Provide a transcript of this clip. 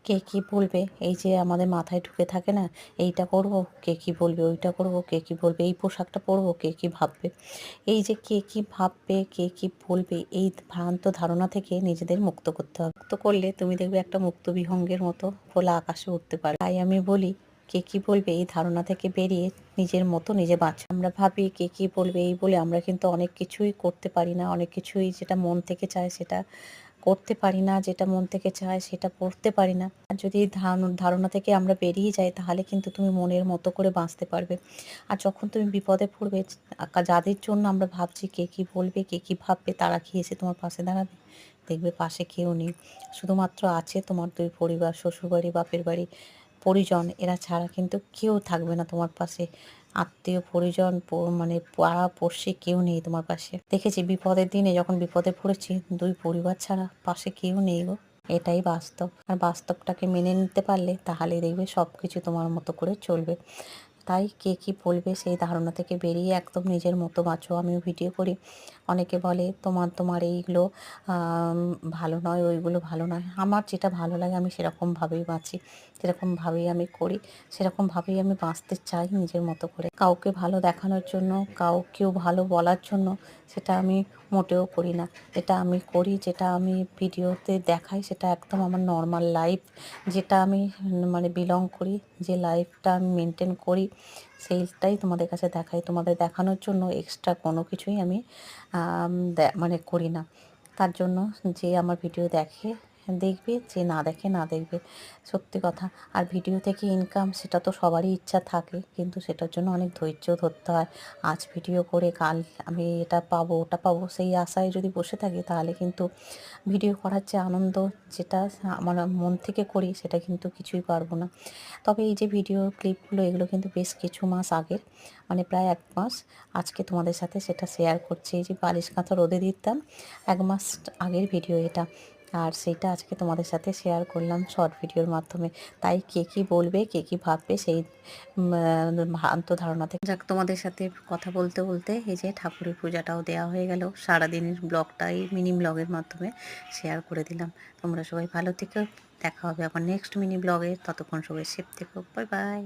কে কী বলবে, এই যে আমাদের মাথায় ঢুকে থাকে না, এইটা করব কে কী বলবে, ওইটা করব কে কী বলবে, এই পোশাকটা পরবো কে কী ভাববে। এই যে কে কী ভাববে, কে কী বলবে, এই ভ্রান্ত ধারণা থেকে নিজেদের মুক্ত করতে হবে। মুক্ত করলে তুমি দেখবে একটা মুক্ত বিহঙ্গের মতো খোলা আকাশে উঠতে পারবে। তাই আমি বলি, কে কী বলবে এই ধারণা থেকে বেরিয়ে নিজের মতো নিজে বাঁচো। আমরা ভাবি কে কী বলবে এই বলে আমরা কিন্তু অনেক কিছুই করতে পারি না, অনেক কিছুই যেটা মন থেকে চায় সেটা করতে পারি না, যেটা মন থেকে চায় সেটা পড়তে পারি না। আর যদি ধারণা থেকে আমরা বেরিয়ে যাই তাহলে কিন্তু তুমি মনের মতো করে বাঁচতে পারবে। আর যখন তুমি বিপদে পড়বে, যাদের জন্য আমরা ভাবছি কে কী বলবে, কে কী ভাববে, তারা কি এসে তোমার পাশে দাঁড়াবে? দেখবে পাশে কেউ নেই। শুধুমাত্র আছে তোমার ২ পরিবার, শ্বশুরবাড়ি, বাপের বাড়ি, পরিজন, এরা ছাড়া কিন্তু কেউ থাকবে না তোমার পাশে। আত্মীয় পরিজন মানে পাড়া পড়শি কেউ নেই তোমার পাশে। দেখেছি বিপদের দিনে যখন বিপদে পড়েছি ২ পরিবার ছাড়া পাশে কেউ নেই গো। এটাই বাস্তব। আর বাস্তবটাকে মেনে নিতে পারলে তাহলেই দেখবে সব কিছু তোমার মতো করে চলবে। তাই কে কী বলবে সেই ধারণা থেকে বেরিয়ে একদম নিজের মতো বাঁচো। আমিও ভিডিও করি। অনেকে বলে তোমার এইগুলো ভালো নয়, ওইগুলো ভালো নয়। আমার যেটা ভালো লাগে আমি সেরকমভাবেই বাঁচি, সেরকমভাবেই আমি করি, সেরকমভাবেই আমি বাঁচতে চাই নিজের মতো করে। কাউকে ভালো দেখানোর জন্য, কাউকেও ভালো বলার জন্য সেটা আমি মোটেও করি না। যেটা আমি করি, যেটা আমি ভিডিওতে দেখাই সেটা একদম আমার নর্মাল লাইফ, যেটা আমি মানে বিলং করি, যে লাইফটা আমি মেনটেন করি সেইটাই তোমাদের কাছে দেখাই। তোমাদের দেখানোর জন্য এক্সট্রা কোনো কিছুই আমি মানে করি না। তার জন্য যে আমার ভিডিও দেখে দেখবে, যে না দেখে না দেখবে। সত্যি কথা। আর ভিডিও থেকে ইনকাম সেটা তো সবারই ইচ্ছা থাকে, কিন্তু সেটার জন্য অনেক ধৈর্য ধরতে হয়। আজ ভিডিও করে কাল আমি এটা পাবো ওটা পাবো সেই আশায় যদি বসে থাকি তাহলে কিন্তু ভিডিও করার যে আনন্দ, যেটা আমার মন থেকে করি সেটা কিন্তু কিছুই পারবো না। তবে এই যে ভিডিও ক্লিপগুলো এগুলো কিন্তু বেশ কিছু মাস আগের, মানে প্রায় ১ মাস। আজকে তোমাদের সাথে সেটা শেয়ার করছি। এই যে বালিশ কাঁথা রোদে দিতাম, ১ মাস আগের ভিডিও এটা। আর সেইটা আজকে তোমাদের সাথে শেয়ার করলাম শর্ট ভিডিওর মাধ্যমে। তাই কে কী বলবে, কে কী ভাববে সেই ভ্রান্ত ধারণা থেকে যাক, তোমাদের সাথে কথা বলতে বলতে এই যে ঠাকুরের পূজাটাও দেওয়া হয়ে গেল। সারাদিনের ব্লগটাই মিনি ব্লগের মাধ্যমে শেয়ার করে দিলাম। তোমরা সবাই ভালো থেকো। দেখা হবে আবার নেক্সট মিনি ব্লগে। ততক্ষণ সবাই সেফ থেকো। Bye bye.